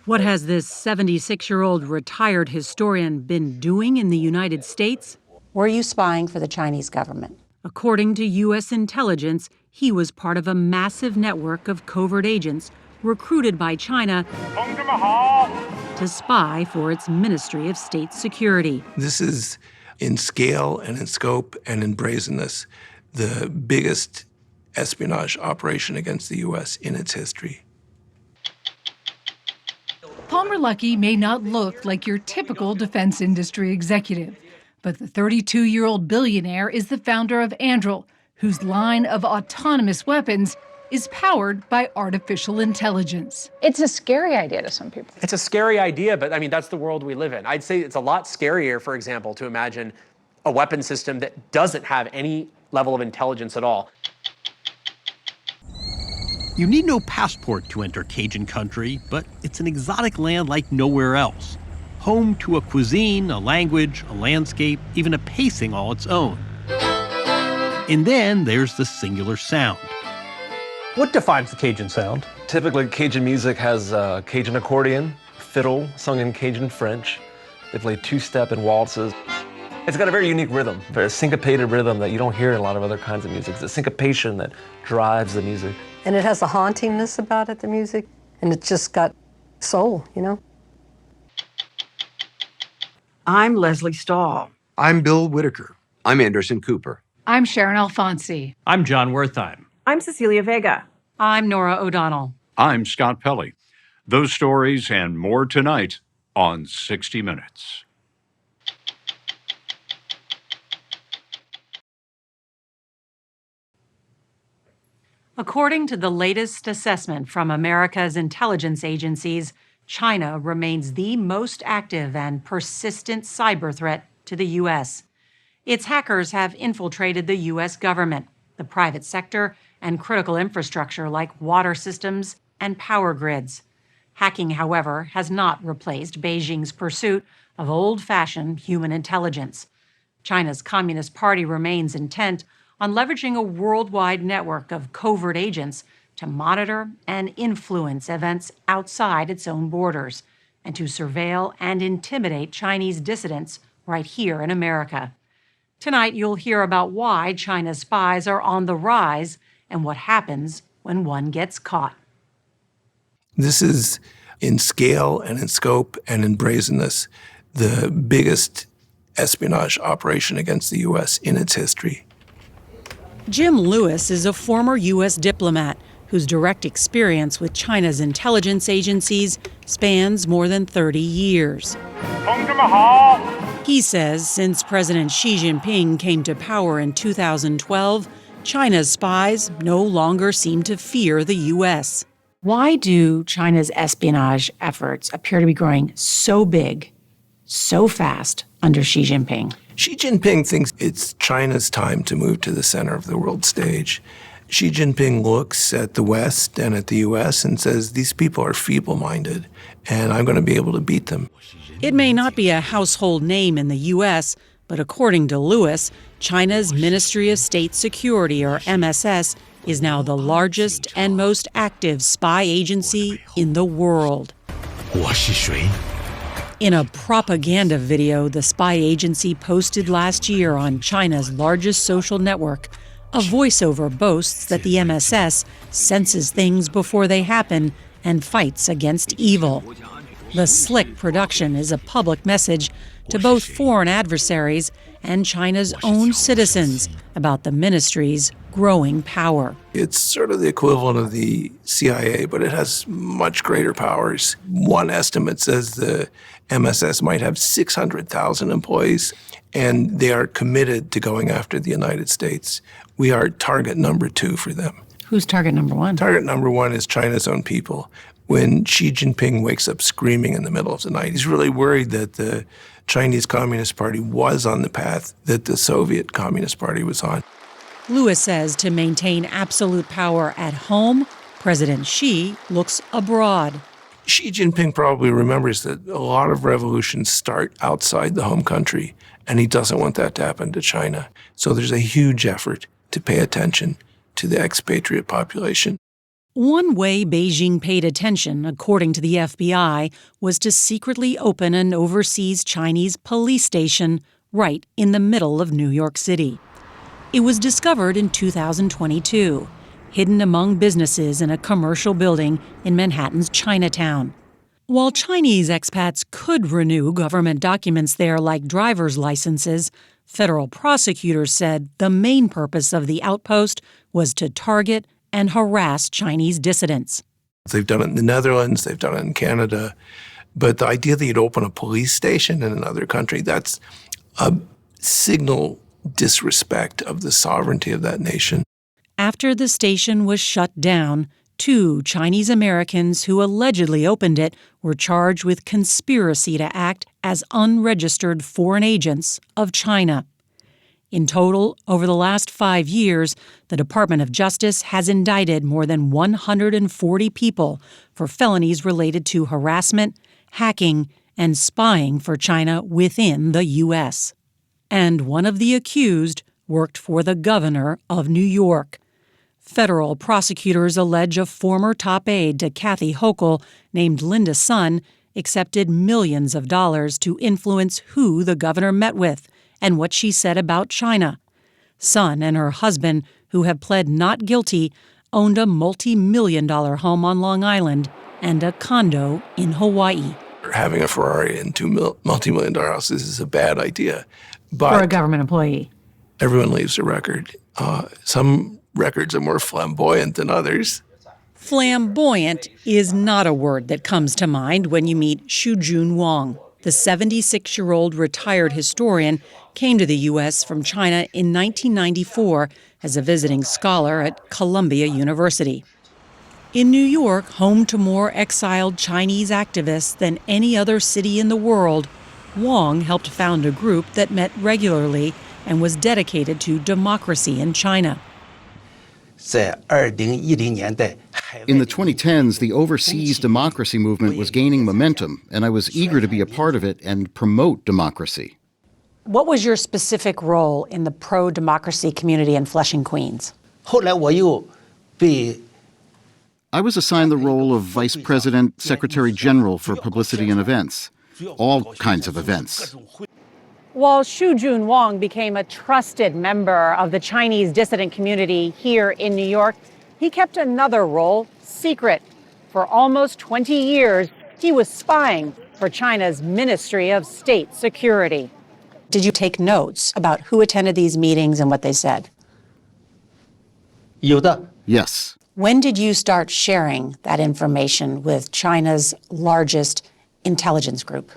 What has this 76-year-old retired historian been doing in the United States? Were you spying for the Chinese government? According to U.S. intelligence, he was part of a massive network of covert agents recruited by China to spy for its Ministry of State Security. This is, in scale and in scope and in brazenness, the biggest espionage operation against the U.S. in its history. Palmer Luckey may not look like your typical defense industry executive, but the 32-year-old billionaire is the founder of Anduril, whose line of autonomous weapons is powered by artificial intelligence. It's a scary idea to some people. It's a scary idea, but I mean, that's the world we live in. I'd say it's a lot scarier, for example, to imagine a weapon system that doesn't have any level of intelligence at all. You need no passport to enter Cajun country, but it's an exotic land like nowhere else. Home to a cuisine, a language, a landscape, even a pacing all its own. And then there's the singular sound. What defines the Cajun sound? Typically, Cajun music has a Cajun accordion, fiddle, sung in Cajun French. They play two-step and waltzes. It's got a very unique rhythm, a very syncopated rhythm that you don't hear in a lot of other kinds of music. It's a syncopation that drives the music. And it has a hauntingness about it, the music, and it's just got soul, you know? I'm Leslie Stahl. I'm Bill Whitaker. I'm Anderson Cooper. I'm Sharon Alfonsi. I'm John Wertheim. I'm Cecilia Vega. I'm Nora O'Donnell. I'm Scott Pelley. Those stories and more tonight on 60 Minutes. According to the latest assessment from America's intelligence agencies, China remains the most active and persistent cyber threat to the U.S. Its hackers have infiltrated the U.S. government, the private sector, and critical infrastructure like water systems and power grids. Hacking, however, has not replaced Beijing's pursuit of old-fashioned human intelligence. China's Communist Party remains intent on leveraging a worldwide network of covert agents to monitor and influence events outside its own borders, and to surveil and intimidate Chinese dissidents right here in America. Tonight, you'll hear about why China's spies are on the rise and what happens when one gets caught. This is, in scale and in scope and in brazenness, the biggest espionage operation against the U.S. in its history. Jim Lewis is a former U.S. diplomat whose direct experience with China's intelligence agencies spans more than 30 years. He says since President Xi Jinping came to power in 2012, China's spies no longer seem to fear the U.S. Why do China's espionage efforts appear to be growing so big, so fast under Xi Jinping? Xi Jinping thinks it's China's time to move to the center of the world stage. Xi Jinping looks at the West and at the U.S. and says, these people are feeble-minded, and I'm going to be able to beat them. It may not be a household name in the U.S., but according to Lewis, China's Ministry of State Security, or MSS, is now the largest and most active spy agency in the world. In a propaganda video the spy agency posted last year on China's largest social network, a voiceover boasts that the MSS senses things before they happen and fights against evil. The slick production is a public message to both foreign adversaries and China's own citizens about the ministry's growing power. It's sort of the equivalent of the CIA, but it has much greater powers. One estimate says the MSS might have 600,000 employees, and they are committed to going after the United States. We are target number 2 for them. Who's target number 1? Target number 1 is China's own people. When Xi Jinping wakes up screaming in the middle of the night, he's really worried that the Chinese Communist Party was on the path that the Soviet Communist Party was on. Lewis says to maintain absolute power at home, President Xi looks abroad. Xi Jinping probably remembers that a lot of revolutions start outside the home country, and he doesn't want that to happen to China. So there's a huge effort to pay attention to the expatriate population. One way Beijing paid attention, according to the FBI, was to secretly open an overseas Chinese police station right in the middle of New York City. It was discovered in 2022, hidden among businesses in a commercial building in Manhattan's Chinatown. While Chinese expats could renew government documents there like driver's licenses, federal prosecutors said the main purpose of the outpost was to target and harass Chinese dissidents. They've done it in the Netherlands, they've done it in Canada, but the idea that you'd open a police station in another country, that's a signal disrespect of the sovereignty of that nation. After the station was shut down, 2 Chinese Americans who allegedly opened it were charged with conspiracy to act as unregistered foreign agents of China. In total, over the last 5 years, the Department of Justice has indicted more than 140 people for felonies related to harassment, hacking, and spying for China within the U.S. And one of the accused worked for the governor of New York. Federal prosecutors allege a former top aide to Kathy Hochul named Linda Sun accepted millions of dollars to influence who the governor met with and what she said about China. Sun and her husband, who have pled not guilty, owned a multi-million-dollar home on Long Island and a condo in Hawaii. Having a Ferrari and 2 multi-million-dollar houses is a bad idea. But For a government employee. Everyone leaves a record. Some records are more flamboyant than others. Flamboyant is not a word that comes to mind when you meet Shujun Wang. The 76-year-old retired historian came to the U.S. from China in 1994 as a visiting scholar at Columbia University. In New York, home to more exiled Chinese activists than any other city in the world, Wang helped found a group that met regularly and was dedicated to democracy in China. In the 2010s, the overseas democracy movement was gaining momentum, and I was eager to be a part of it and promote democracy. What was your specific role in the pro-democracy community in Flushing, Queens? I was assigned the role of Vice President, Secretary General for Publicity and Events. All kinds of events. While Shujun Wang became a trusted member of the Chinese dissident community here in New York, he kept another role secret. For almost 20 years, he was spying for China's Ministry of State Security. Did you take notes about who attended these meetings and what they said? Yes. When did you start sharing that information with China's largest intelligence group?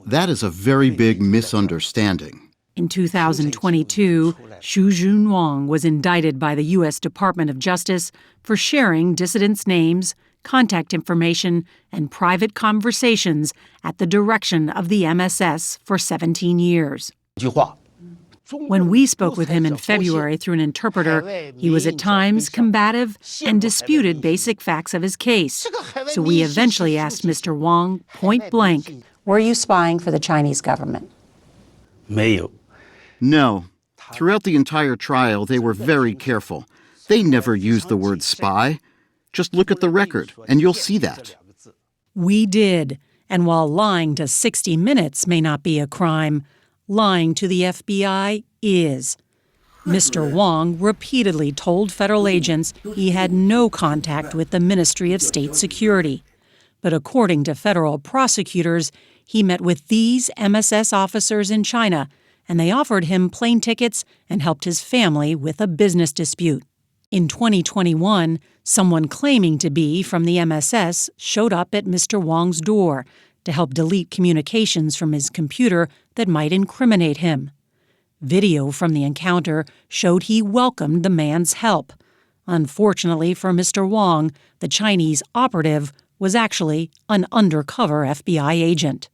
That is a very big misunderstanding. In 2022, Shujun Wang was indicted by the U.S. Department of Justice for sharing dissidents' names, contact information, and private conversations at the direction of the MSS for 17 years. When we spoke with him in February through an interpreter, he was at times combative and disputed basic facts of his case. So we eventually asked Mr. Wang point blank, were you spying for the Chinese government? No. Throughout the entire trial, they were very careful. They never used the word spy. Just look at the record, and you'll see that. We did. And while lying to 60 Minutes may not be a crime, lying to the FBI is. Mr. Wang repeatedly told federal agents he had no contact with the Ministry of State Security. But according to federal prosecutors, he met with these MSS officers in China, and they offered him plane tickets and helped his family with a business dispute. In 2021, someone claiming to be from the MSS showed up at Mr. Wang's door to help delete communications from his computer that might incriminate him. Video from the encounter showed he welcomed the man's help. Unfortunately for Mr. Wang, the Chinese operative was actually an undercover FBI agent.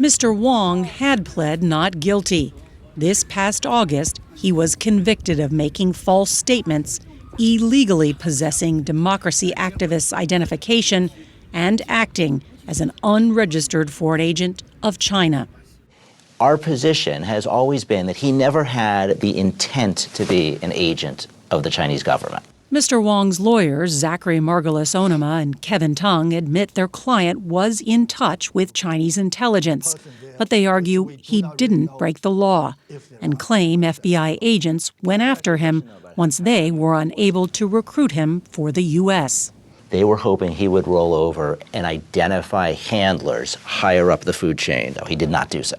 Mr. Wang had pled not guilty. This past August, he was convicted of making false statements, illegally possessing democracy activists' identification, and acting as an unregistered foreign agent of China. Our position has always been that he never had the intent to be an agent of the Chinese government. Mr. Wong's lawyers, Zachary Margulis Onama and Kevin Tung, admit their client was in touch with Chinese intelligence, but they argue he didn't break the law and claim FBI agents went after him once they were unable to recruit him for the U.S. They were hoping he would roll over and identify handlers higher up the food chain. He did not do so.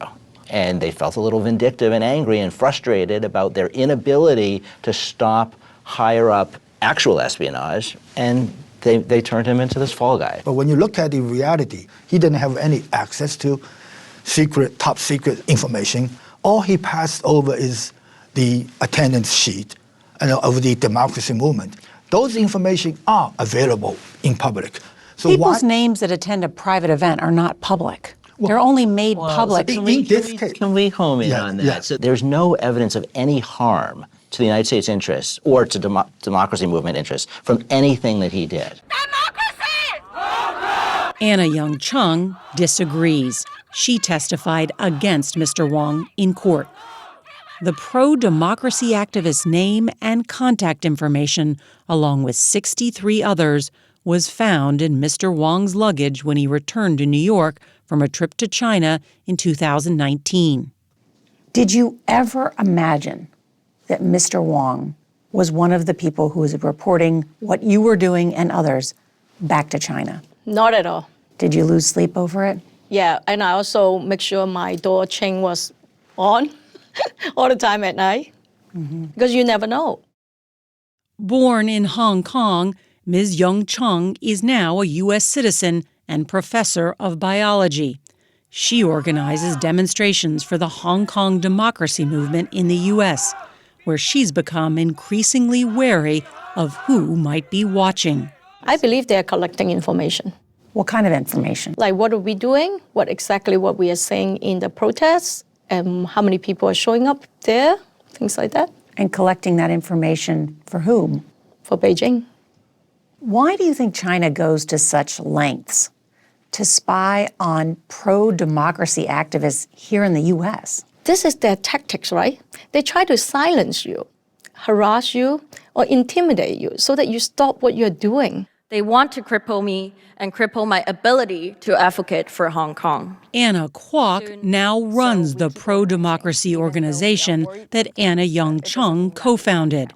And they felt a little vindictive and angry and frustrated about their inability to stop higher up actual espionage, and they turned him into this fall guy. But when you look at the reality, he didn't have any access to top secret information. All he passed over is the attendance sheet of the democracy movement. Those information are available in public. So People's names that attend a private event are not public. They're only made public. Can we home in on that? Yeah. So there's no evidence of any harm to the United States interests or to democracy movement interests from anything that he did. Anna Young Chung disagrees. She testified against Mr. Wong in court. The pro-democracy activist's name and contact information, along with 63 others, was found in Mr. Wong's luggage when he returned to New York from a trip to China in 2019. Did you ever imagine that Mr. Wong was one of the people who was reporting what you were doing and others back to China? Not at all. Did you lose sleep over it? Yeah, and I also make sure my door chain was on all the time at night, because you never know. Born in Hong Kong, Ms. Young Chung is now a U.S. citizen and professor of biology. She organizes demonstrations for the Hong Kong democracy movement in the U.S., where she's become increasingly wary of who might be watching. I believe they're collecting information. What kind of information? Like, what are we doing? What we are saying in the protests? How many people are showing up there? Things like that. And collecting that information for whom? For Beijing. Why do you think China goes to such lengths to spy on pro-democracy activists here in the U.S.? This is their tactics, right? They try to silence you, harass you, or intimidate you so that you stop what you're doing. They want to cripple me and cripple my ability to advocate for Hong Kong. Anna Kwok now runs the pro-democracy organization that Anna Young Chung co-founded.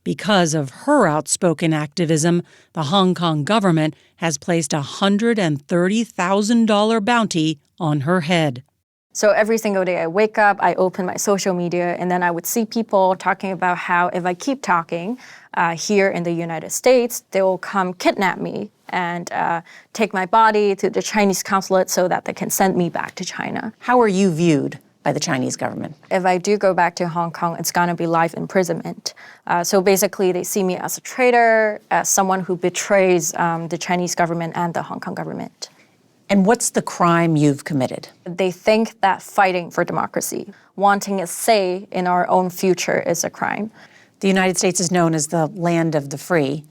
Because of her outspoken activism, the Hong Kong government has placed a $130,000 bounty on her head. So every single day I wake up, I open my social media, and then I would see people talking about how if I keep talking here in the United States, they will come kidnap me and take my body to the Chinese consulate so that they can send me back to China. How are you viewed by the Chinese government? If I do go back to Hong Kong, it's going to be life imprisonment. So basically, they see me as a traitor, as someone who betrays the Chinese government and the Hong Kong government. And what's the crime you've committed? They think that fighting for democracy, wanting a say in our own future is a crime. The United States is known as the land of the free.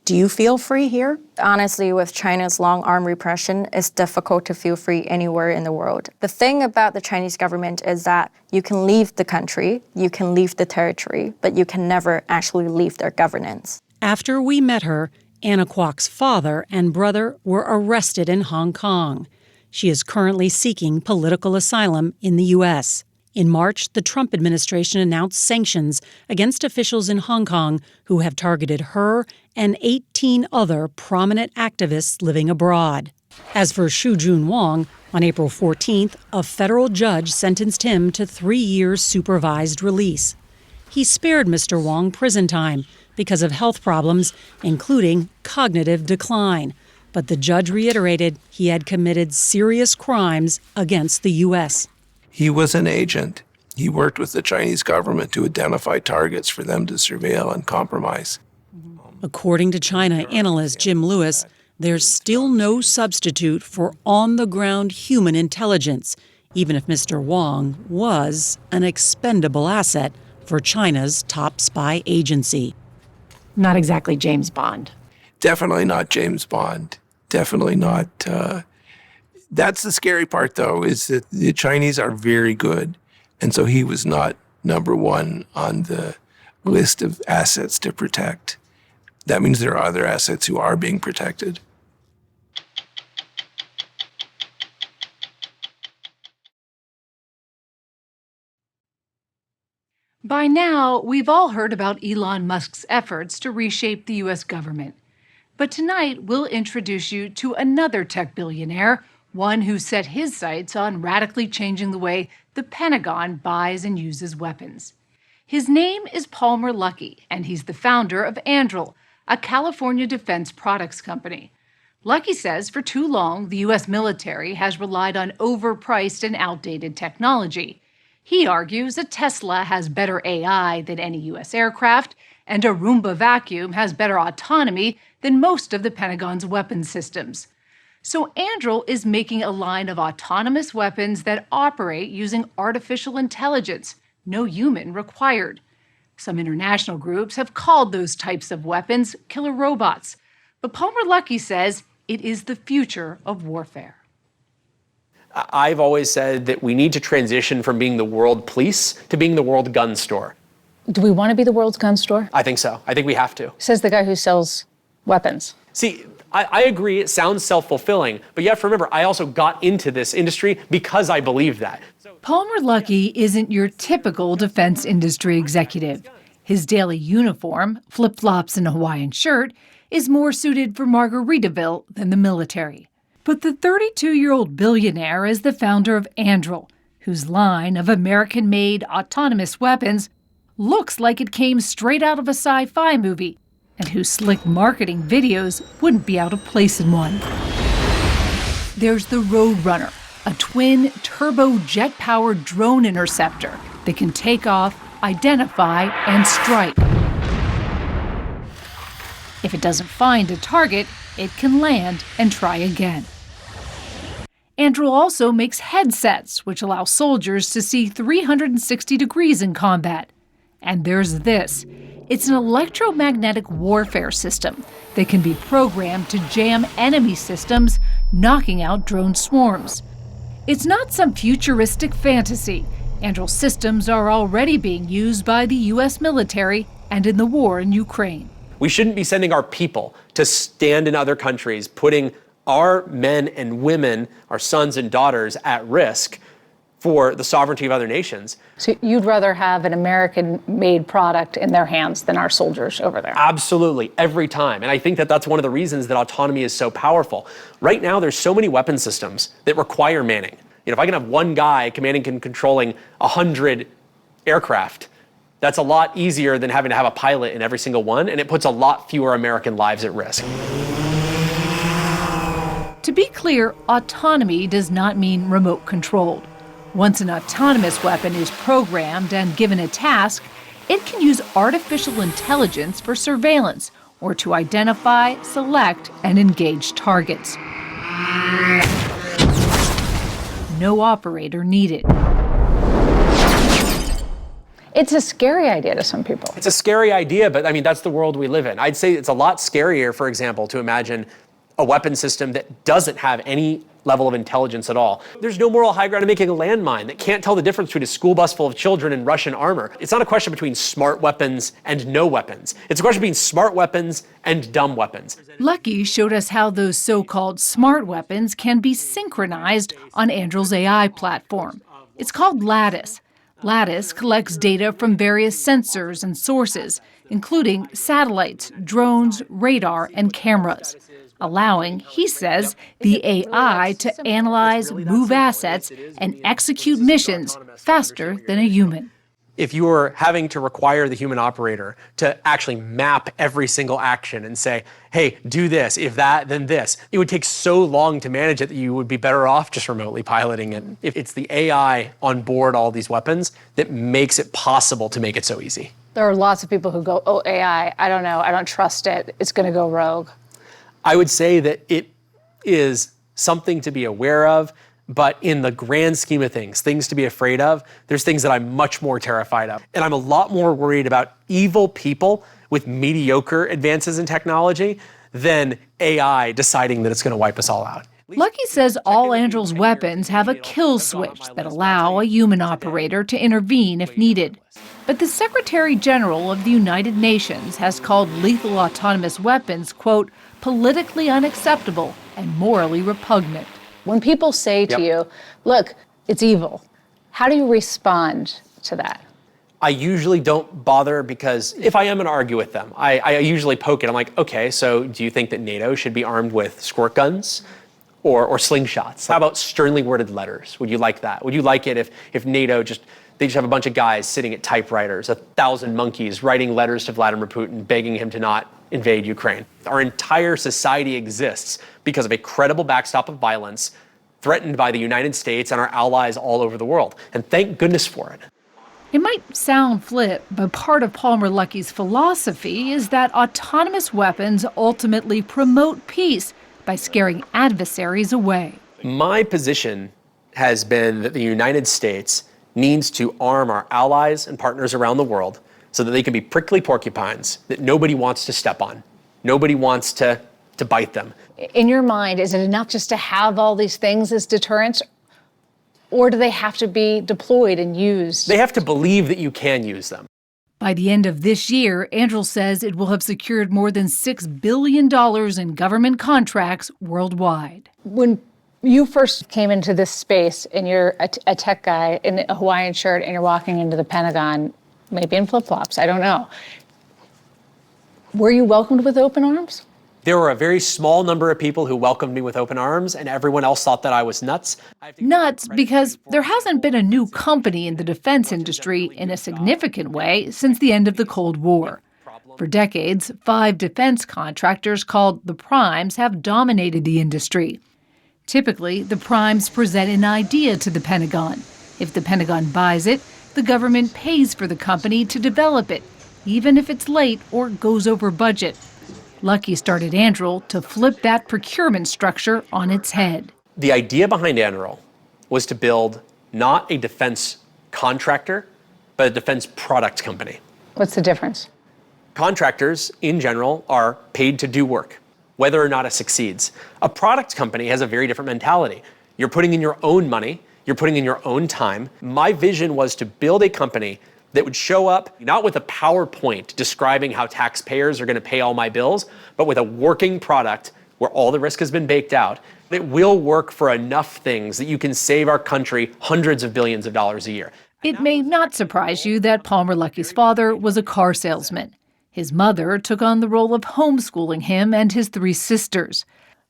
Do you feel free here? Honestly, with China's long-arm repression, it's difficult to feel free anywhere in the world. The thing about the Chinese government is that you can leave the country, you can leave the territory, but you can never actually leave their governance. After we met her, Anna Kwok's father and brother were arrested in Hong Kong. She is currently seeking political asylum in the U.S. In March, the Trump administration announced sanctions against officials in Hong Kong who have targeted her and 18 other prominent activists living abroad. As for Xu Jun Wang, on April 14th, a federal judge sentenced him to 3 years supervised release. He spared Mr. Wang prison time because of health problems, including cognitive decline. But the judge reiterated he had committed serious crimes against the U.S. He was an agent. He worked with the Chinese government to identify targets for them to surveil and compromise. According to China analyst Jim Lewis, there's still no substitute for on-the-ground human intelligence, even if Mr. Wang was an expendable asset for China's top spy agency. Not exactly James Bond. Definitely not James Bond. Definitely not. That's the scary part, though, is that the Chinese are very good. And so he was not number one on the list of assets to protect. That means there are other assets who are being protected. By now, we've all heard about Elon Musk's efforts to reshape the U.S. government. But tonight, we'll introduce you to another tech billionaire, one who set his sights on radically changing the way the Pentagon buys and uses weapons. His name is Palmer Luckey, and he's the founder of Anduril, a California defense products company. Luckey says for too long, the U.S. military has relied on overpriced and outdated technology. He argues a Tesla has better AI than any U.S. aircraft, and a Roomba vacuum has better autonomy than most of the Pentagon's weapons systems. So Anduril is making a line of autonomous weapons that operate using artificial intelligence, no human required. Some international groups have called those types of weapons killer robots. But Palmer Luckey says it is the future of warfare. I've always said that we need to transition from being the world police to being the world gun store. Do we want to be the world's gun store? I think so. I think we have to. Says the guy who sells weapons. See, I agree it sounds self-fulfilling, but you have to remember, I also got into this industry because I believe that. Palmer Luckey isn't your typical defense industry executive. His daily uniform, flip-flops and a Hawaiian shirt, is more suited for Margaritaville than the military. But the 32-year-old billionaire is the founder of Anduril, whose line of American-made autonomous weapons looks like it came straight out of a sci-fi movie, and whose slick marketing videos wouldn't be out of place in one. There's the Roadrunner, a twin turbo jet-powered drone interceptor that can take off, identify, and strike. If it doesn't find a target, it can land and try again. Anduril also makes headsets, which allow soldiers to see 360 degrees in combat. And there's this. It's an electromagnetic warfare system that can be programmed to jam enemy systems, knocking out drone swarms. It's not some futuristic fantasy. Anduril systems are already being used by the U.S. military and in the war in Ukraine. We shouldn't be sending our people to stand in other countries, putting our men and women, our sons and daughters at risk for the sovereignty of other nations. So you'd rather have an American-made product in their hands than our soldiers over there? Absolutely, every time. And I think that that's one of the reasons that autonomy is so powerful. Right now, there's so many weapon systems that require manning. You know, if I can have one guy commanding and controlling 100 aircraft, that's a lot easier than having to have a pilot in every single one, and it puts a lot fewer American lives at risk. To be clear, autonomy does not mean remote controlled. Once an autonomous weapon is programmed and given a task, it can use artificial intelligence for surveillance or to identify, select, and engage targets. No operator needed. It's a scary idea to some people. It's a scary idea, but I mean, that's the world we live in. I'd say it's a lot scarier, for example, to imagine a weapon system that doesn't have any level of intelligence at all. There's no moral high ground in making a landmine that can't tell the difference between a school bus full of children in Russian armor. It's not a question between smart weapons and no weapons. It's a question between smart weapons and dumb weapons. Luckey showed us how those so-called smart weapons can be synchronized on Anduril's AI platform. It's called Lattice. Lattice collects data from various sensors and sources, including satellites, drones, radar, and cameras, allowing, he says, the AI to analyze, move assets, and execute missions faster than a human. If you were having to require the human operator to actually map every single action and say, hey, do this, if that, then this, it would take so long to manage it that you would be better off just remotely piloting it. If it's the AI on board all these weapons that makes it possible to make it so easy. There are lots of people who go, oh, AI, I don't know, I don't trust it, it's going to go rogue. I would say that it is something to be aware of, but in the grand scheme of things to be afraid of, there's things that I'm much more terrified of. And I'm a lot more worried about evil people with mediocre advances in technology than AI deciding that it's going to wipe us all out. Luckey says all Anduril's weapons have a kill switch that allow a human operator to intervene if needed. But the Secretary General of the United Nations has called lethal autonomous weapons, quote, politically unacceptable and morally repugnant. When people say to you, look, it's evil, how do you respond to that? I usually don't bother because if I am going to argue with them, I usually poke it. I'm like, okay, so do you think that NATO should be armed with squirt guns or slingshots? How about sternly worded letters? Would you like that? Would you like it if NATO they just have a bunch of guys sitting at typewriters, 1,000 monkeys writing letters to Vladimir Putin, begging him to not invade Ukraine? Our entire society exists because of a credible backstop of violence threatened by the United States and our allies all over the world. And thank goodness for it. It might sound flip, but part of Palmer Luckey's philosophy is that autonomous weapons ultimately promote peace by scaring adversaries away. My position has been that the United States needs to arm our allies and partners around the world so that they can be prickly porcupines that nobody wants to step on. Nobody wants to bite them. In your mind, is it enough just to have all these things as deterrents? Or do they have to be deployed and used? They have to believe that you can use them. By the end of this year, Anduril says it will have secured more than $6 billion in government contracts worldwide. When you first came into this space and you're a tech guy in a Hawaiian shirt and you're walking into the Pentagon, maybe in flip-flops, I don't know. Were you welcomed with open arms? There were a very small number of people who welcomed me with open arms, and everyone else thought that I was nuts. Nuts because there hasn't been a new company in the defense industry in a significant way since the end of the Cold War. For decades, 5 defense contractors called the primes have dominated the industry. Typically, the primes present an idea to the Pentagon. If the Pentagon buys it, the government pays for the company to develop it, even if it's late or goes over budget. Luckey started Anduril to flip that procurement structure on its head. The idea behind Anduril was to build not a defense contractor, but a defense product company. What's the difference? Contractors, in general, are paid to do work, whether or not it succeeds. A product company has a very different mentality. You're putting in your own money, you're putting in your own time. My vision was to build a company that would show up not with a PowerPoint describing how taxpayers are going to pay all my bills, but with a working product where all the risk has been baked out that will work for enough things that you can save our country hundreds of billions of dollars a year. It may not surprise you that Palmer Luckey's father was a car salesman. His mother took on the role of homeschooling him and his 3 sisters.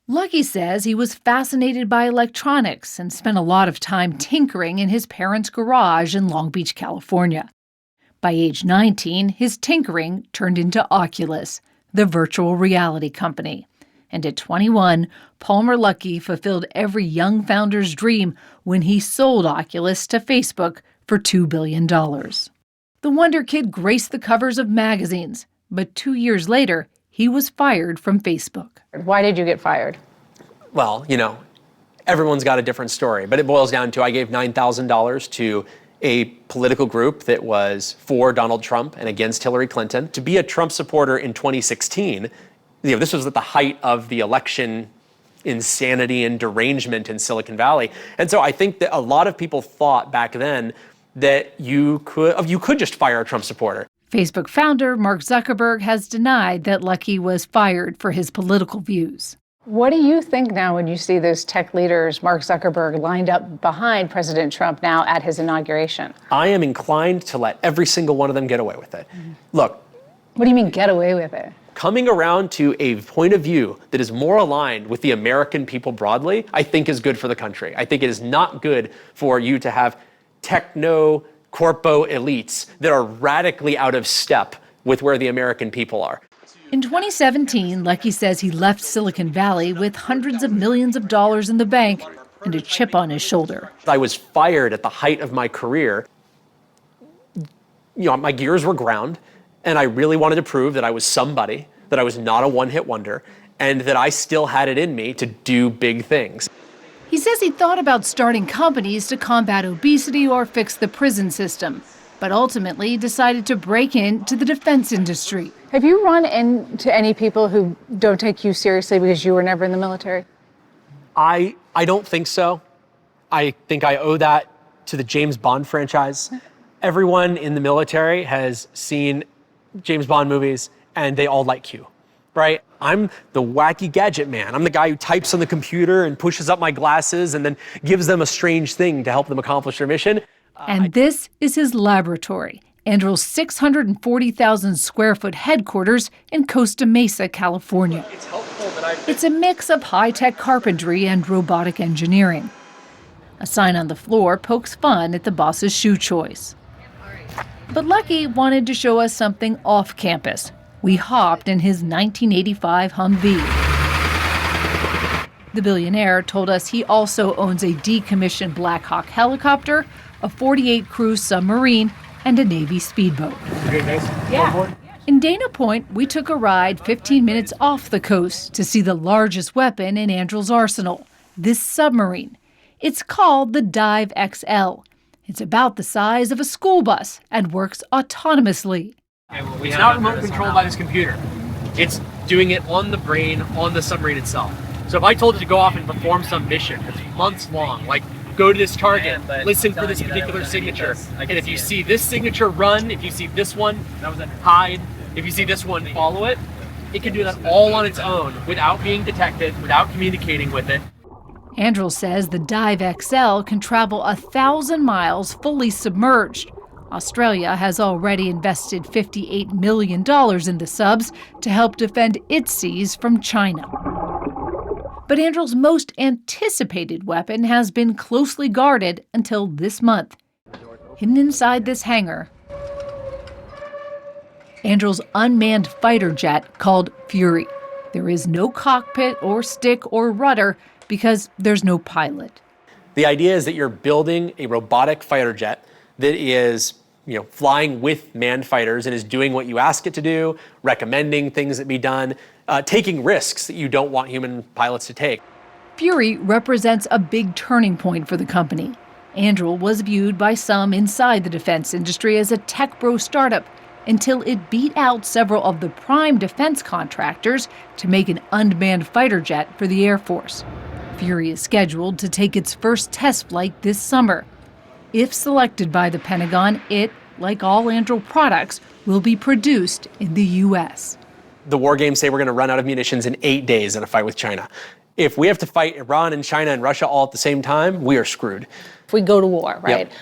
Luckey says he was fascinated by electronics and spent a lot of time tinkering in his parents' garage in Long Beach, California. By age 19, his tinkering turned into Oculus, the virtual reality company. And at 21, Palmer Luckey fulfilled every young founder's dream when he sold Oculus to Facebook for $2 billion. The Wonder Kid graced the covers of magazines, but 2 years later, he was fired from Facebook. Why did you get fired? Well, everyone's got a different story, but it boils down to I gave $9,000 to a political group that was for Donald Trump and against Hillary Clinton. To be a Trump supporter in 2016, this was at the height of the election insanity and derangement in Silicon Valley. And so I think that a lot of people thought back then that you could just fire a Trump supporter. Facebook founder Mark Zuckerberg has denied that Luckey was fired for his political views. What do you think now when you see those tech leaders, Mark Zuckerberg, lined up behind President Trump now at his inauguration? I am inclined to let every single one of them get away with it. Look. What do you mean get away with it? Coming around to a point of view that is more aligned with the American people broadly, I think is good for the country. I think it is not good for you to have techno-corpo elites that are radically out of step with where the American people are. In 2017, Luckey says he left Silicon Valley with hundreds of millions of dollars in the bank and a chip on his shoulder. I was fired at the height of my career. My gears were ground, and I really wanted to prove that I was somebody, that I was not a one-hit wonder, and that I still had it in me to do big things. He says he thought about starting companies to combat obesity or fix the prison system, but ultimately decided to break into the defense industry. Have you run into any people who don't take you seriously because you were never in the military? I don't think so. I think I owe that to the James Bond franchise. Everyone in the military has seen James Bond movies, and they all like Q, right? I'm the wacky gadget man. I'm the guy who types on the computer and pushes up my glasses and then gives them a strange thing to help them accomplish their mission. And this is his laboratory, Anduril's 640,000 square foot headquarters in Costa Mesa, California. It's a mix of high-tech carpentry and robotic engineering. A sign on the floor pokes fun at the boss's shoe choice. But Luckey wanted to show us something off campus. We hopped in his 1985 Humvee. The billionaire told us he also owns a decommissioned Black Hawk helicopter, a 48-crew submarine, and a Navy speedboat. Yeah. In Dana Point, we took a ride 15 minutes off the coast to see the largest weapon in Anduril's arsenal, this submarine. It's called the Dive XL. It's about the size of a school bus and works autonomously. It's not remote controlled by this computer. It's doing it on the brain, on the submarine itself. So if I told it to go off and perform some mission that's months long, like go to this target, listen for this particular signature, and if you see this signature, run. If you see this one, hide. If you see this one, follow it. It can do that all on its own without being detected, without communicating with it. Anduril says the Dive XL can travel 1,000 miles fully submerged. Australia has already invested $58 million in the subs to help defend its seas from China. But Anduril's most anticipated weapon has been closely guarded until this month. Hidden inside this hangar, Anduril's unmanned fighter jet called Fury. There is no cockpit or stick or rudder because there's no pilot. The idea is that you're building a robotic fighter jet that is, flying with manned fighters and is doing what you ask it to do, recommending things that be done, taking risks that you don't want human pilots to take. Fury represents a big turning point for the company. Anduril was viewed by some inside the defense industry as a tech bro startup until it beat out several of the prime defense contractors to make an unmanned fighter jet for the Air Force. Fury is scheduled to take its first test flight this summer. If selected by the Pentagon, it, like all Anduril products, will be produced in the U.S. The war games say we're going to run out of munitions in 8 days in a fight with China. If we have to fight Iran and China and Russia all at the same time, we are screwed. If we go to war, right? Yep.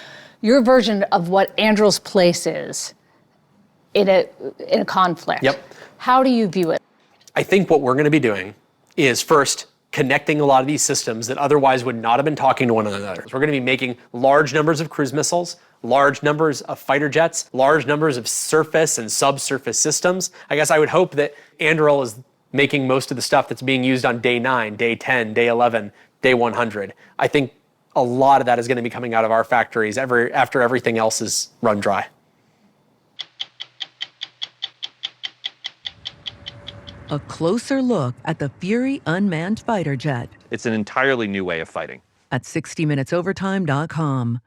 Your version of what Anduril's place is in a conflict. Yep. How do you view it? I think what we're going to be doing is first connecting a lot of these systems that otherwise would not have been talking to one another. So we're going to be making large numbers of cruise missiles, large numbers of fighter jets, large numbers of surface and subsurface systems. I guess I would hope that Anduril is making most of the stuff that's being used on day 9, day 10, day 11, day 100. I think a lot of that is going to be coming out of our factories after everything else is run dry. A closer look at the Fury unmanned fighter jet. It's an entirely new way of fighting. At 60minutesovertime.com.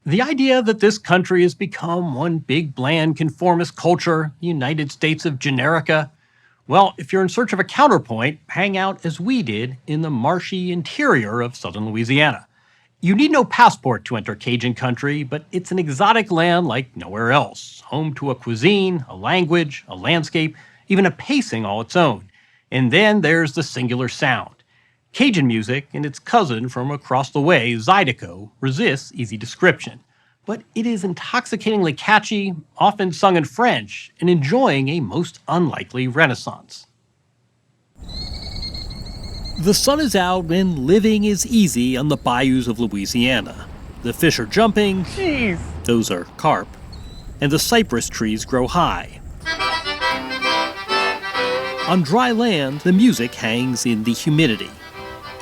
The idea that this country has become one big, bland, conformist culture, the United States of Generica, well, if you're in search of a counterpoint, hang out as we did in the marshy interior of southern Louisiana. You need no passport to enter Cajun country, but it's an exotic land like nowhere else, home to a cuisine, a language, a landscape, even a pacing all its own. And then there's the singular sound. Cajun music and its cousin from across the way, Zydeco, resists easy description. But it is intoxicatingly catchy, often sung in French, and enjoying a most unlikely renaissance. The sun is out and living is easy on the bayous of Louisiana. The fish are jumping, those are carp, and the cypress trees grow high. On dry land, the music hangs in the humidity.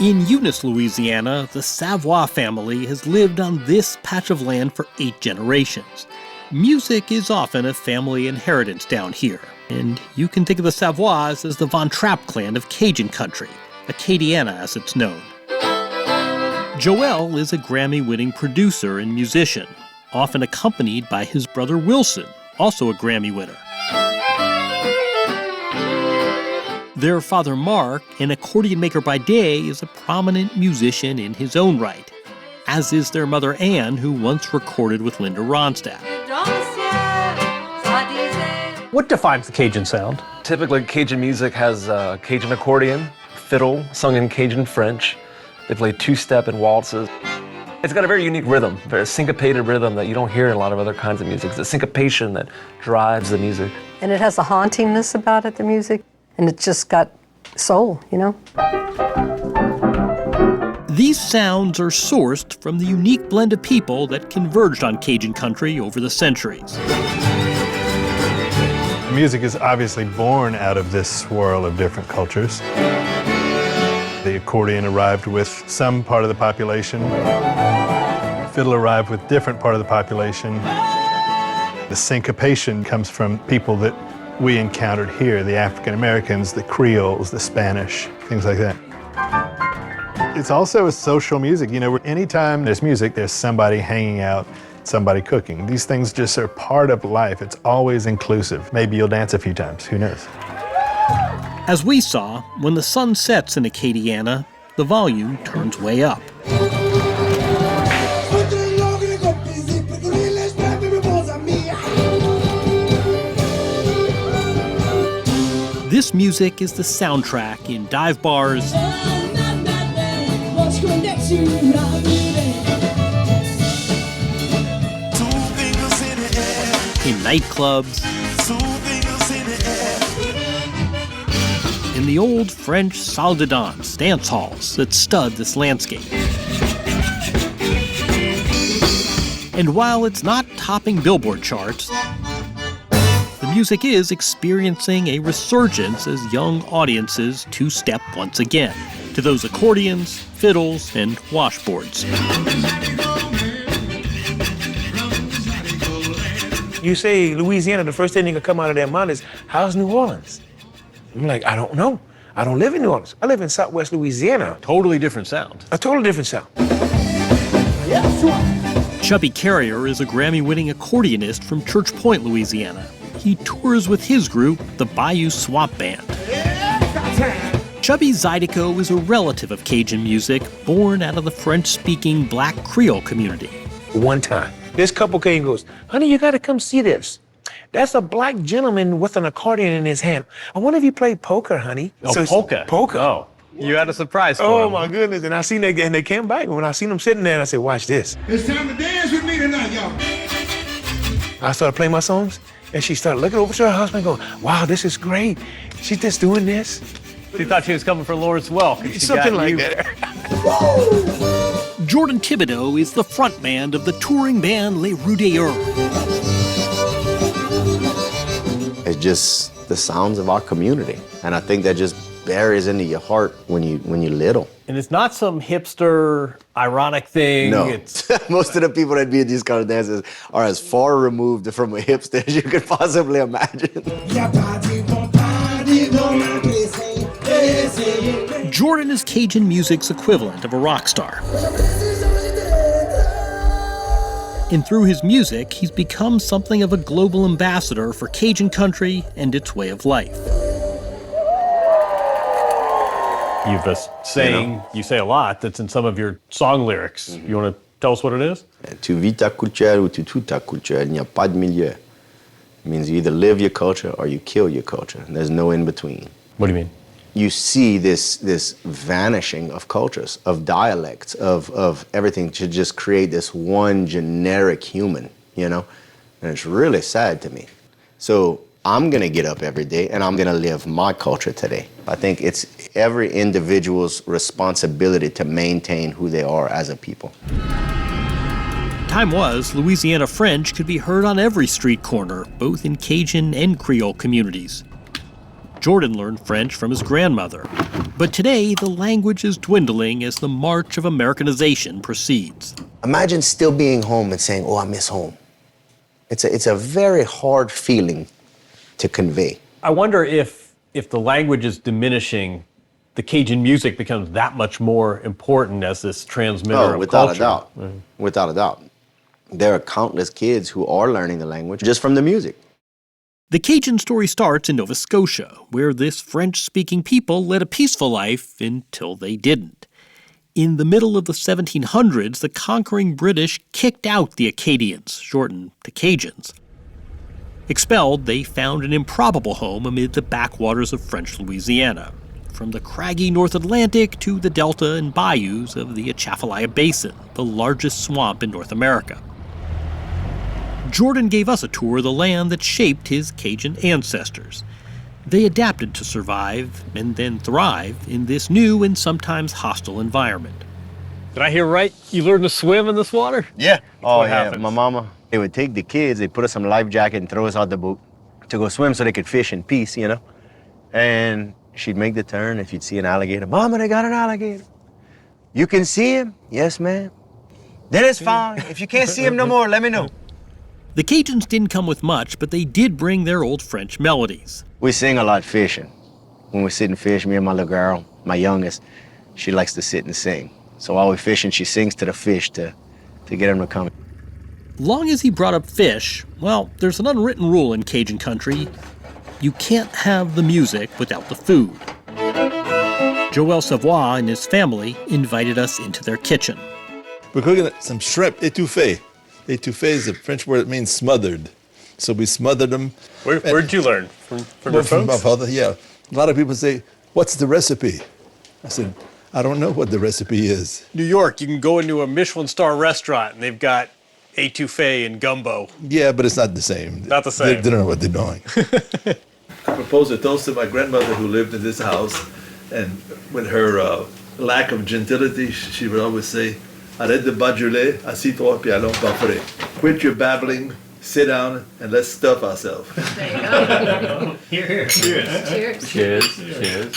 In Eunice, Louisiana, the Savoie family has lived on this patch of land for 8 generations. Music is often a family inheritance down here, and you can think of the Savoies as the Von Trapp clan of Cajun country. Acadiana as it's known. Joel is a Grammy-winning producer and musician, often accompanied by his brother Wilson, also a Grammy winner. Their father, Mark, an accordion maker by day, is a prominent musician in his own right, as is their mother, Anne, who once recorded with Linda Ronstadt. What defines the Cajun sound? Typically, Cajun music has Cajun accordion, fiddle, sung in Cajun French. They play two-step and waltzes. It's got a very unique rhythm, very syncopated rhythm that you don't hear in a lot of other kinds of music. It's the syncopation that drives the music. And it has a hauntingness about it, the music, and it's just got soul, you know? These sounds are sourced from the unique blend of people that converged on Cajun country over the centuries. Music is obviously born out of this swirl of different cultures. The accordion arrived with some part of the population. Fiddle arrived with different part of the population. The syncopation comes from people that we encountered here, the African Americans, the Creoles, the Spanish, things like that. It's also a social music. You know, anytime there's music, there's somebody hanging out, somebody cooking. These things just are part of life. It's always inclusive. Maybe you'll dance a few times, who knows? As we saw, when the sun sets in Acadiana, the volume turns way up. This music is the soundtrack in dive bars, in nightclubs, in the old French salle de danse dance halls that stud this landscape. And while it's not topping Billboard charts, the music is experiencing a resurgence as young audiences two-step once again to those accordions, fiddles, and washboards. You say Louisiana, the first thing that can come out of their mind is, how's New Orleans? I'm like, I don't know. I don't live in New Orleans. I live in Southwest Louisiana. Totally different sound. A totally different sound. Chubby Carrier is a Grammy-winning accordionist from Church Point, Louisiana. He tours with his group, the Bayou Swamp Band. Chubby Zydeco is a relative of Cajun music, born out of the French-speaking Black Creole community. One time, this couple came and goes, honey, you gotta come see this. That's a black gentleman with an accordion in his hand. I wonder if you play poker, honey. Oh, polka. Polka. Oh, you had a surprise for Oh him. my goodness, and I seen that, and they came back, and when I seen them sitting there, and I said, watch this. It's time to dance with me tonight, y'all. I started playing my songs, and she started looking over to her husband going, wow, this is great. She's just doing this. She thought she was coming for Lawrence Welk. And she Something got like you. that. Jordan Thibodeau is the frontman of the touring band Les Roudeurs. It's just the sounds of our community. And I think that just buries into your heart when you're little. And it's not some hipster, ironic thing. No. It's Most of the people that be at these kind of dances are as far removed from a hipster as you could possibly imagine. Jordan is Cajun music's equivalent of a rock star. And through his music, he's become something of a global ambassador for Cajun country and its way of life. You have a saying, you say a lot, that's in some of your song lyrics. Mm-hmm. You want to tell us what it is? Tu vis ta culture ou tu tues ta culture, il n'y a pas de milieu. It means you either live your culture or you kill your culture. There's no in between. What do you mean? You see this vanishing of cultures, of dialects, of everything to just create this one generic human, you know? And it's really sad to me. So I'm gonna get up every day and I'm gonna live my culture today. I think it's every individual's responsibility to maintain who they are as a people. Time was, Louisiana French could be heard on every street corner, both in Cajun and Creole communities. Jordan learned French from his grandmother. But today, the language is dwindling as the march of Americanization proceeds. Imagine still being home and saying, oh, I miss home. It's a very hard feeling to convey. I wonder if the language is diminishing, the Cajun music becomes that much more important as this transmitter of without culture. a doubt. Without a doubt. There are countless kids who are learning the language just from the music. The Cajun story starts in Nova Scotia, where this French-speaking people led a peaceful life until they didn't. In the middle of the 1700s, the conquering British kicked out the Acadians, shortened to Cajuns. Expelled, they found an improbable home amid the backwaters of French Louisiana, from the craggy North Atlantic to the delta and bayous of the Atchafalaya Basin, the largest swamp in North America. Jordan gave us a tour of the land that shaped his Cajun ancestors. They adapted to survive and then thrive in this new and sometimes hostile environment. Did I hear right? You learned to swim in this water? Yeah. Oh, What yeah. happens? My mama, they would take the kids, they put us some life jacket and throw us out the boat to go swim so they could fish in peace, you know? And she'd make the turn if you'd see an alligator. Mama, they got an alligator. You can see him? Yes, ma'am. Then it's fine. If you can't see him no more, let me know. The Cajuns didn't come with much, but they did bring their old French melodies. We sing a lot fishing. When we sit and fish, me and my little girl, my youngest, she likes to sit and sing. So while we're fishing, she sings to the fish to get them to come. Long as he brought up fish, well, there's an unwritten rule in Cajun country. You can't have the music without the food. Joel Savoie and his family invited us into their kitchen. We're cooking some shrimp étouffée. Étouffée is a French word that means smothered. So we smothered them. Where'd you learn? From your From my folks? father, yeah. A lot of people say, what's the recipe? I said, I don't know what the recipe is. New York, you can go into a Michelin star restaurant and they've got étouffée and gumbo. Yeah, but it's not the same. Not the same. They don't know what they're doing. I proposed a toast to my grandmother who lived in this house, and with her lack of gentility, she would always say, arrête de baduler, assis-toi puis allons parler. Quit your babbling, sit down, and let's stuff ourselves. Here. Cheers. Cheers.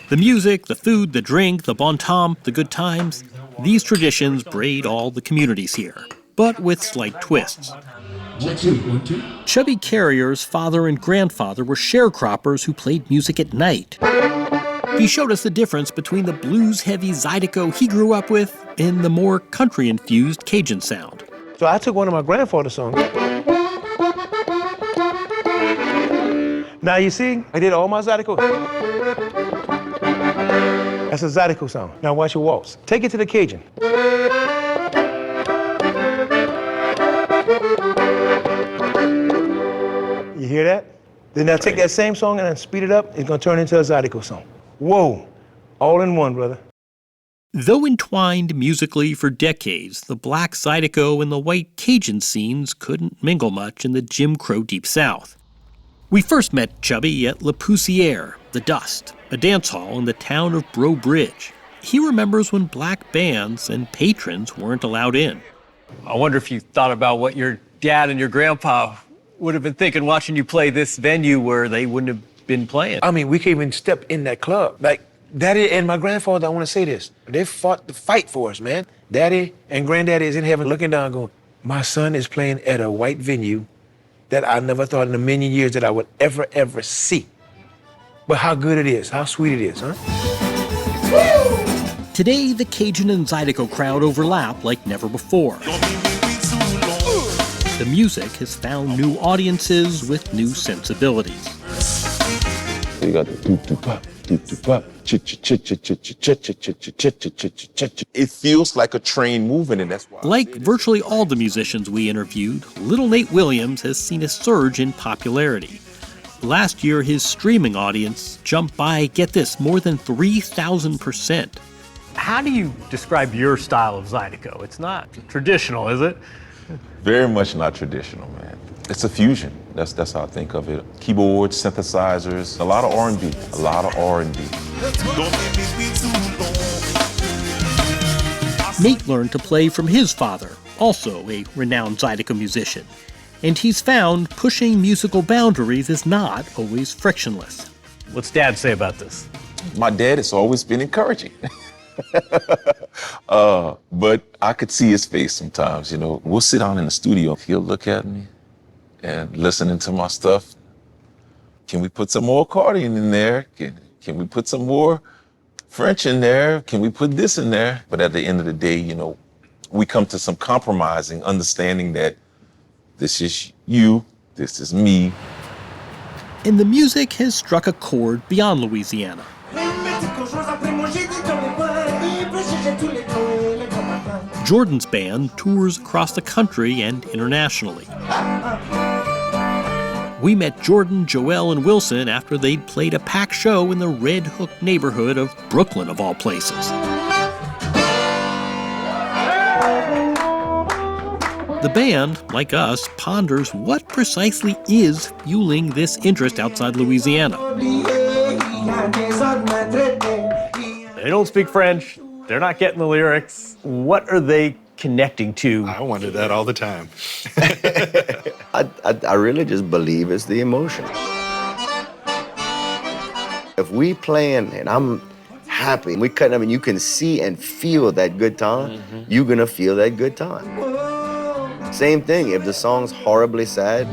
The music, the food, the drink, the bon ton, the good times, these traditions braid all the communities here, but with slight twists. 1, 2, 1, 2. Chubby Carrier's father and grandfather were sharecroppers who played music at night. He showed us the difference between the blues-heavy Zydeco he grew up with and the more country-infused Cajun sound. So I took one of my grandfather's songs. Now you see, I did all my Zydeco. That's a Zydeco song. Now watch your waltz. Take it to the Cajun. You hear that? Then now take that same song and then speed it up. It's gonna turn into a Zydeco song. Whoa, all in one, brother. Though entwined musically for decades, the black Zydeco and the white Cajun scenes couldn't mingle much in the Jim Crow Deep South. We first met Chubby at La Poussière, The Dust, a dance hall in the town of Breaux Bridge. He remembers when black bands and patrons weren't allowed in. I wonder if you thought about what your dad and your grandpa would have been thinking watching you play this venue where they wouldn't have been playing. I mean, we can't even step in that club. Like, Daddy and my grandfather, I want to say this. They fought the fight for us, man. Daddy and Granddaddy is in heaven looking down going, my son is playing at a white venue that I never thought in a million years that I would ever see. But how good it is, how sweet it is, huh? Today, the Cajun and Zydeco crowd overlap like never before. The music has found new audiences with new sensibilities. So you got the doop-doop-pop, doop-doop-pop, it feels like a train moving, and that's why. Like virtually all the musicians we interviewed, Little Nate Williams has seen a surge in popularity. Last year, his streaming audience jumped by, get this, more than 3,000%. How do you describe your style of Zydeco? It's not traditional, is it? Very much not traditional, man. It's a fusion. That's how I think of it. Keyboards, synthesizers, a lot of R&B, a lot of R&B. Nate learned to play from his father, also a renowned Zydeco musician. And he's found pushing musical boundaries is not always frictionless. What's Dad say about this? My dad has always been encouraging. But I could see his face sometimes, you know. We'll sit down in the studio, he'll look at me and listening to my stuff. Can we put some more accordion in there? Can we put some more French in there? Can we put this in there? But at the end of the day, you know, we come to some compromising, understanding that this is you, This is me. And the music has struck a chord beyond Louisiana. Jordan's band tours across the country and internationally. We met Jordan, Joel, and Wilson after they'd played a packed show in the Red Hook neighborhood of Brooklyn, of all places. The band, like us, ponders what precisely is fueling this interest outside Louisiana. They don't speak French. They're not getting the lyrics. What are they connecting to? I wonder that all the time. I really just believe it's the emotion. If we playing and I'm happy, we cut, I mean, you can see and feel that good time, you're gonna feel that good time. Same thing, if the song's horribly sad,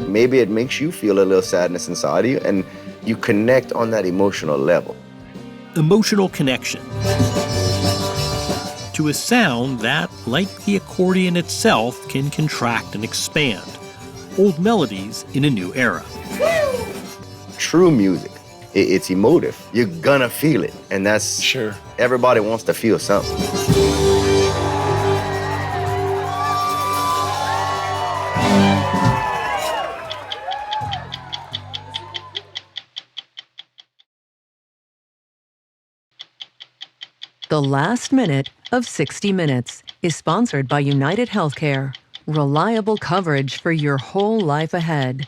maybe it makes you feel a little sadness inside of you, and you connect on that emotional level. Emotional connection to a sound that, like the accordion itself, can contract and expand. Old melodies in a new era. True music, it's emotive. You're gonna feel it, and that's sure. Everybody wants to feel something. The last minute of 60 Minutes is sponsored by United Healthcare. Reliable coverage for your whole life ahead.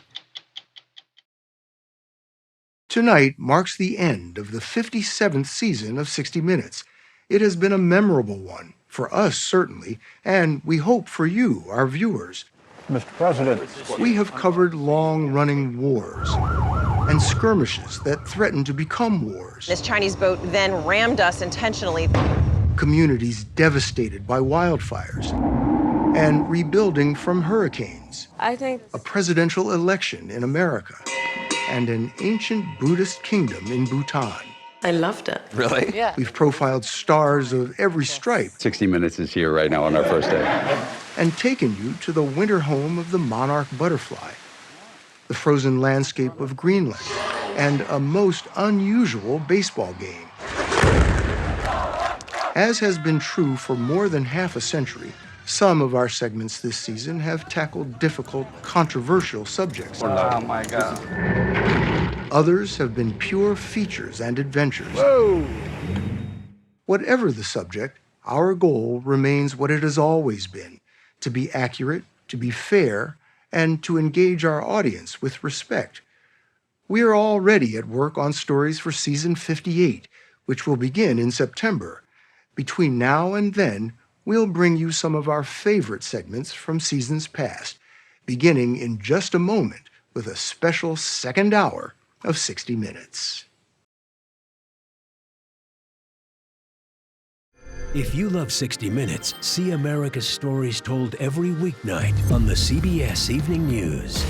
Tonight marks the end of the 57th season of 60 Minutes. It has been a memorable one, for us certainly, and we hope for you, our viewers. Mr. President. We have covered long-running wars and skirmishes that threaten to become wars. This Chinese boat then rammed us intentionally. Communities devastated by wildfires and rebuilding from hurricanes. I think A presidential election in America and an ancient Buddhist kingdom in Bhutan. I loved it. Really? Yeah. We've profiled stars of every stripe 60 Minutes is here right now on our first day. and taken you to the winter home of the monarch butterfly, the frozen landscape of Greenland, and a most unusual baseball game. As has been true for more than half a century, some of our segments this season have tackled difficult, controversial subjects. Oh my God. Others have been pure features and adventures. Whoa! Whatever the subject, our goal remains what it has always been: to be accurate, to be fair, and to engage our audience with respect. We are already at work on stories for season 58, which will begin in September. Between now and then, we'll bring you some of our favorite segments from seasons past, beginning in just a moment with a special second hour of 60 Minutes. If you love 60 Minutes, see America's stories told every weeknight on the CBS Evening News.